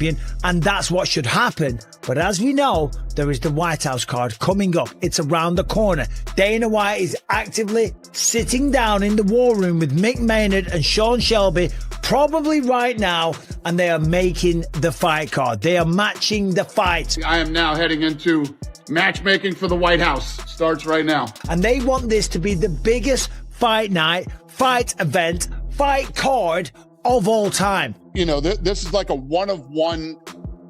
champion, and that's what should happen. But as we know, there is the White House card coming up. It's around the corner. Dana White is actively sitting down in the war room with Mick Maynard and Sean Shelby, probably right now, and they are making the fight card. They are matching the fight. I am now heading into matchmaking for the White House. Starts right now. And they want this to be the biggest fight night, fight event, fight card of all time. You know, this is like a one-of-one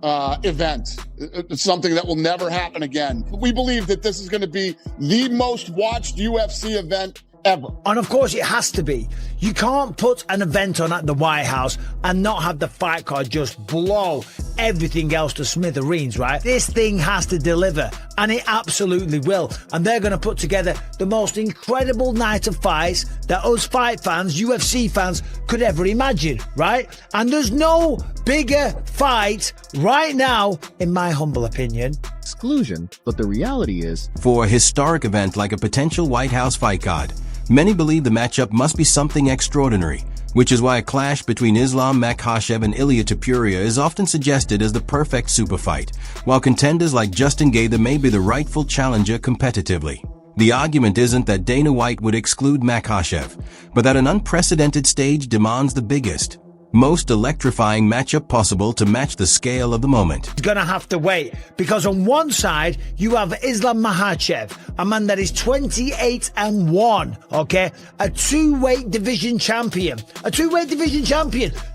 event. It's something that will never happen again. We believe that this is going to be the most watched UFC event ever. And of course it has to be. You can't put an event on at the White House and not have the fight card just blow everything else to smithereens, right? This thing has to deliver, and it absolutely will. And they're going to put together the most incredible night of fights that us fight fans, UFC fans, could ever imagine, right? And there's no bigger fight right now, in my humble opinion. Exclusion, but the reality is, for a historic event like a potential White House fight card, many believe the matchup must be something extraordinary, which is why a clash between Islam Makhachev and Ilia Topuria is often suggested as the perfect super fight, while contenders like Justin Gaethje may be the rightful challenger competitively. The argument isn't that Dana White would exclude Makhachev, but that an unprecedented stage demands the biggest, most electrifying matchup possible to match the scale of the moment. He's gonna have to wait, because on one side you have Islam Makhachev, a man that is 28-1, okay? A two-weight division champion.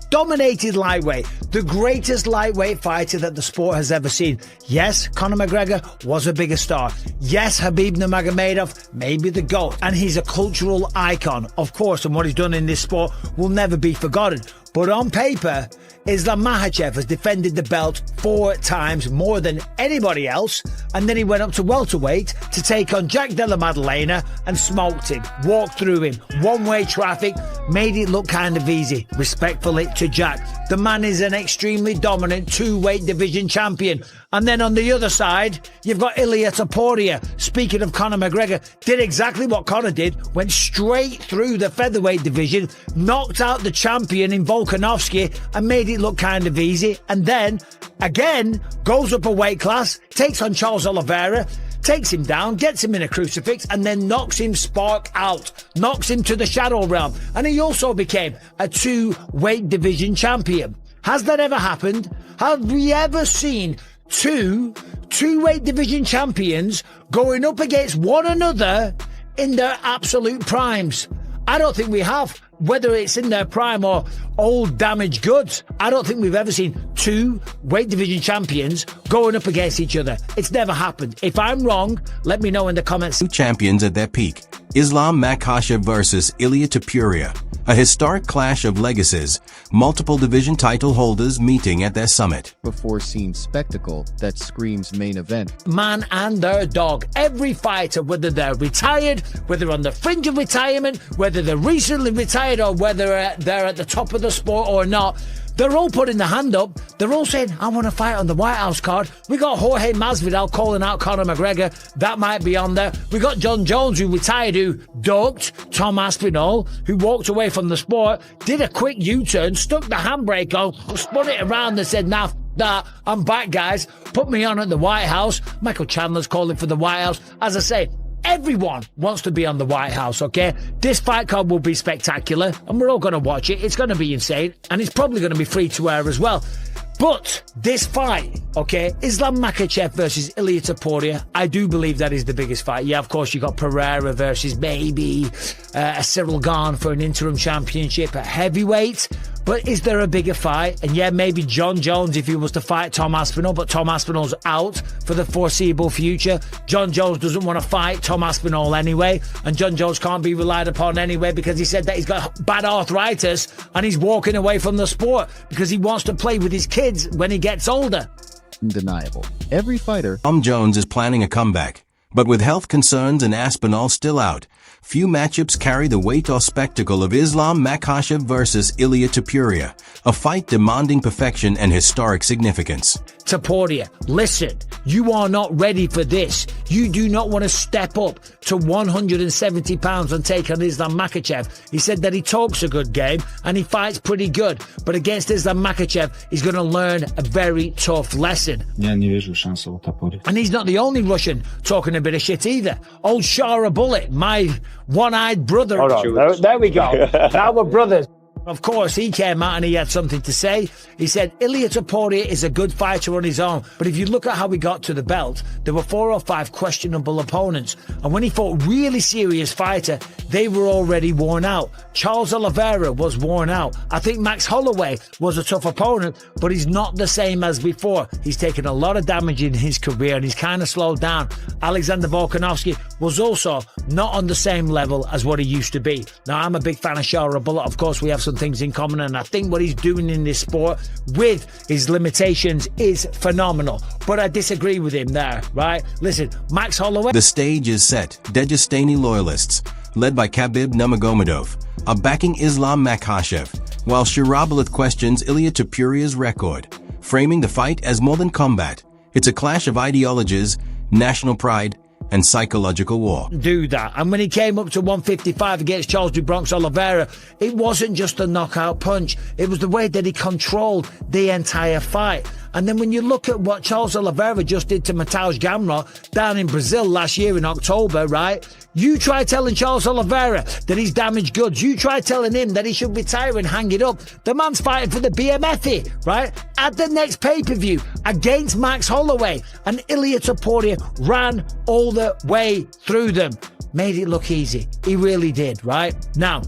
Dominated lightweight, the greatest lightweight fighter that the sport has ever seen. Yes, Conor McGregor was a bigger star. Yes, Khabib Nurmagomedov may be the GOAT, and he's a cultural icon, of course, and what he's done in this sport will never be forgotten. But on paper, Islam Makhachev has defended the belt 4 times more than anybody else, and then he went up to welterweight to take on Jack Della Maddalena and smoked him, walked through him, one-way traffic, made it look kind of easy. Respectfully to Jack, the man is an extremely dominant two-weight division champion. And then on the other side, you've got Ilia Topuria. Speaking of Conor McGregor, did exactly what Conor did, went straight through the featherweight division, knocked out the champion in Volkanovski and made it look kind of easy. And then, again, goes up a weight class, takes on Charles Oliveira, takes him down, gets him in a crucifix, and then knocks him spark out, knocks him to the shadow realm. And he also became a two-weight division champion. Has that ever happened? Have we ever seen two-weight division champions going up against one another in their absolute primes? I don't think we have. Whether it's in their prime or old damaged goods, I don't think we've ever seen two weight division champions going up against each other. It's never happened. If I'm wrong, let me know in the comments. Two champions at their peak. Islam Makhachev versus Ilia Topuria. A historic clash of legacies, multiple division title holders meeting at their summit. before seen spectacle that screams main event. Man and their dog. Every fighter, whether they're retired, whether on the fringe of retirement, whether they're recently retired, or whether they're at the top of the sport or not, they're all putting their hand up. They're all saying, I want to fight on the White House card. We got Jorge Masvidal calling out Conor McGregor. That might be on there. We got John Jones, who retired, who ducked Tom Aspinall, who walked away from the sport, did a quick U-turn, stuck the handbrake on, spun it around and said, nah, that, I'm back, guys. Put me on at the White House. Michael Chandler's calling for the White House. As I say, everyone wants to be on the White House, okay? This fight card will be spectacular, and we're all going to watch it. It's going to be insane, and it's probably going to be free to air as well. But this fight, okay, Islam Makhachev versus Ilia Topuria, I do believe that is the biggest fight. Yeah, of course, you got Pereira versus maybe a Cyril Gane for an interim championship at heavyweight. But is there a bigger fight? And yeah, maybe John Jones if he was to fight Tom Aspinall, but Tom Aspinall's out for the foreseeable future. John Jones doesn't want to fight Tom Aspinall anyway, and John Jones can't be relied upon anyway because he said that he's got bad arthritis and he's walking away from the sport because he wants to play with his kids when he gets older. Undeniable. Every fighter. Tom Jones is planning a comeback, but with health concerns and Aspinall still out, few matchups carry the weight or spectacle of Islam Makhachev versus Ilia Topuria, a fight demanding perfection and historic significance. Topuria, listen, you are not ready for this. You do not want to step up to 170 pounds and take on Islam Makhachev. He said that he talks a good game and he fights pretty good, but against Islam Makhachev, he's going to learn a very tough lesson. And he's not the only Russian talking a bit of shit either. Old Shara Bullet, my one-eyed brother. Hold on. There we go. Now we're brothers. Of course, he came out and he had something to say. He said, Ilia Topuria is a good fighter on his own, but if you look at how he got to the belt, there were 4 or 5 questionable opponents. And when he fought really serious fighter, they were already worn out. Charles Oliveira was worn out. I think Max Holloway was a tough opponent, but he's not the same as before. He's taken a lot of damage in his career and he's kind of slowed down. Alexander Volkanovski was also not on the same level as what he used to be. Now, I'm a big fan of Shara Bullet. Of course, we have some things in common, and I think what he's doing in this sport with his limitations is phenomenal, but I disagree with him there, right? Listen, Max Holloway. The stage is set. Dagestani loyalists, led by Khabib Nurmagomedov, are backing Islam Makhachev, while Sharabalat questions Ilia Topuria's record, framing the fight as more than combat. It's a clash of ideologies, national pride, and psychological war. Do that. And when he came up to 155 against Charles Du Bronx Oliveira, it wasn't just a knockout punch. It was the way that he controlled the entire fight. And then when you look at what Charles Oliveira just did to Matheus Gamrot down in Brazil last year in October, right? You try telling Charles Oliveira that he's damaged goods. You try telling him that he should retire and hang it up. The man's fighting for the BMF, right? At the next pay-per-view against Max Holloway. And Ilia Topuria ran all the way through them. Made it look easy. He really did, right? Now,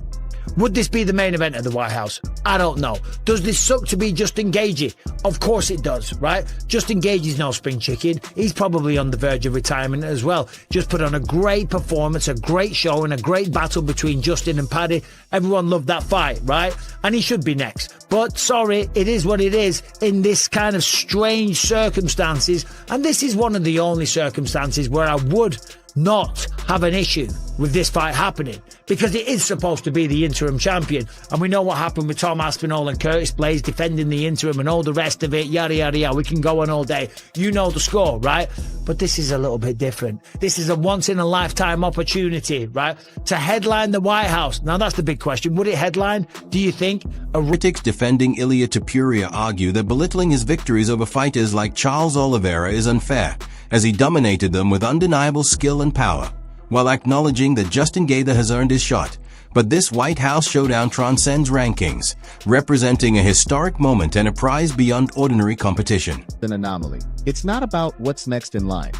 would this be the main event at the White House? I don't know. Does this suck to be Justin Gaethje? Of course it does, right? Justin Gaethje's no spring chicken. He's probably on the verge of retirement as well. Just put on a great performance, a great show, and a great battle between Justin and Paddy. Everyone loved that fight, right? And he should be next. But sorry, it is what it is in this kind of strange circumstances. And this is one of the only circumstances where I would not have an issue with this fight happening, because it is supposed to be the interim champion, and we know what happened with Tom Aspinall and Curtis Blaydes defending the interim and all the rest of it, yada yada yada. We can go on all day. You know the score, right? But this is a little bit different. This is a once in a lifetime opportunity, right, to headline the White House. Now that's the big question. Would it headline, do you think? Critics defending Ilia Topuria argue that belittling his victories over fighters like Charles Oliveira is unfair, as he dominated them with undeniable skill and power, while acknowledging that Justin Gaethje has earned his shot. But this White House showdown transcends rankings, representing a historic moment and a prize beyond ordinary competition. An anomaly. It's not about what's next in line.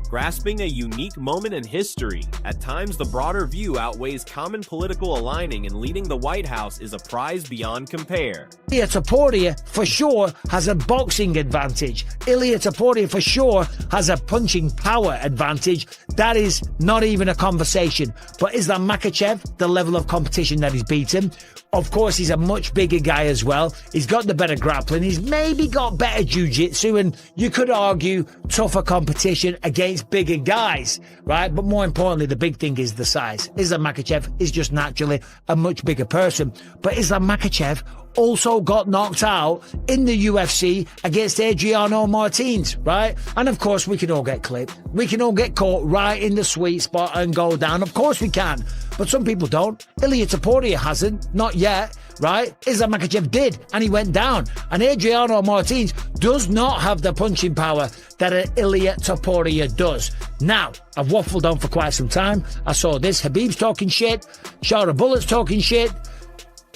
Grasping a unique moment in history. At times, the broader view outweighs common political aligning, and leading the White House is a prize beyond compare. Ilia Topuria for sure has a boxing advantage. Ilia Topuria for sure has a punching power advantage. That is not even a conversation. But Islam Makhachev, the level of competition that he's beaten, of course, he's a much bigger guy as well. He's got the better grappling. He's maybe got better jiu-jitsu, and you could argue tougher competition against bigger guys, right? But more importantly, the big thing is the size. Islam Makhachev is just naturally a much bigger person. But Islam Makhachev also got knocked out in the UFC against Adriano Martins, right? And of course, we can all get clipped. We can all get caught right in the sweet spot and go down. Of course we can. But some people don't. Ilia Topuria hasn't, not yet, right? Islam Makhachev did, and he went down. And Adriano Martins does not have the punching power that Ilia Topuria does. Now, I've waffled on for quite some time. I saw this. Khabib's talking shit. Shara Bullet's talking shit.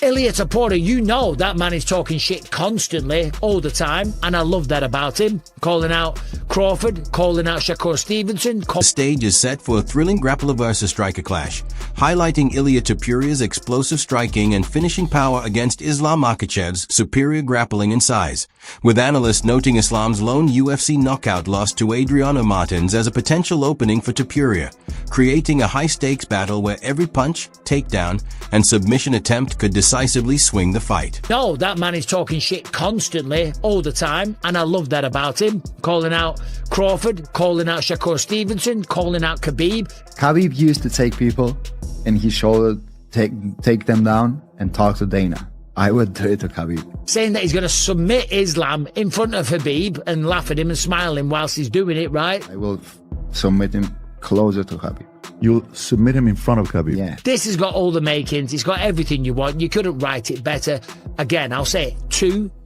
Ilia Topuria, you know that man is talking shit constantly, all the time, and I love that about him. Calling out Crawford, calling out Shakur Stevenson. The stage is set for a thrilling grappler versus striker clash, highlighting Ilia Topuria's explosive striking and finishing power against Islam Makhachev's superior grappling and size, with analysts noting Islam's lone UFC knockout loss to Adriano Martins as a potential opening for Topuria, creating a high-stakes battle where every punch, takedown, and submission attempt could decisively swing the fight. No, that man is talking shit constantly, all the time, and I love that about him. Calling out Crawford, calling out Shakur Stevenson, calling out Khabib. Khabib used to take people, and he showed take them down and talk to Dana. I would do it to Khabib. Saying that he's going to submit Islam in front of Khabib and laugh at him and smile him whilst he's doing it, right? I will submit him closer to Khabib. You'll submit him in front of Khabib? Yeah. This has got all the makings. It's got everything you want. You couldn't write it better. Again, I'll say it.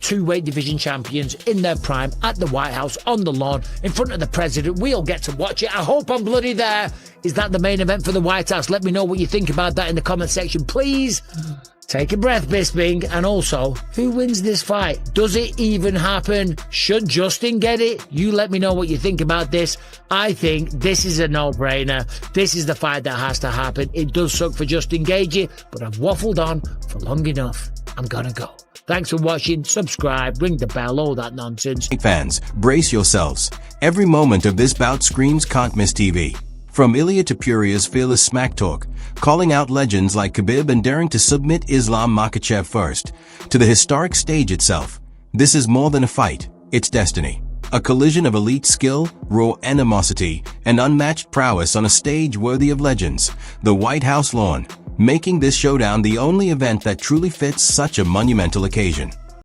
Two weight division champions in their prime at the White House on the lawn in front of the president. We'll get to watch it. I hope I'm bloody there. Is that the main event for the White House? Let me know what you think about that in the comment section, please. Take a breath, Bisping. And also, who wins this fight? Does it even happen? Should Justin get it? You let me know what you think about this. I think this is a no-brainer. This is the fight that has to happen. It does suck for Justin Gaethje, but I've waffled on for long enough. I'm gonna go. Thanks for watching. Subscribe, ring the bell, all that nonsense. Fans, brace yourselves. Every moment of this bout screams can't miss TV. From Ilia Topuria's fearless smack talk, calling out legends like Khabib and daring to submit Islam Makhachev first, to the historic stage itself. This is more than a fight, it's destiny. A collision of elite skill, raw animosity, and unmatched prowess on a stage worthy of legends, the White House lawn, making this showdown the only event that truly fits such a monumental occasion.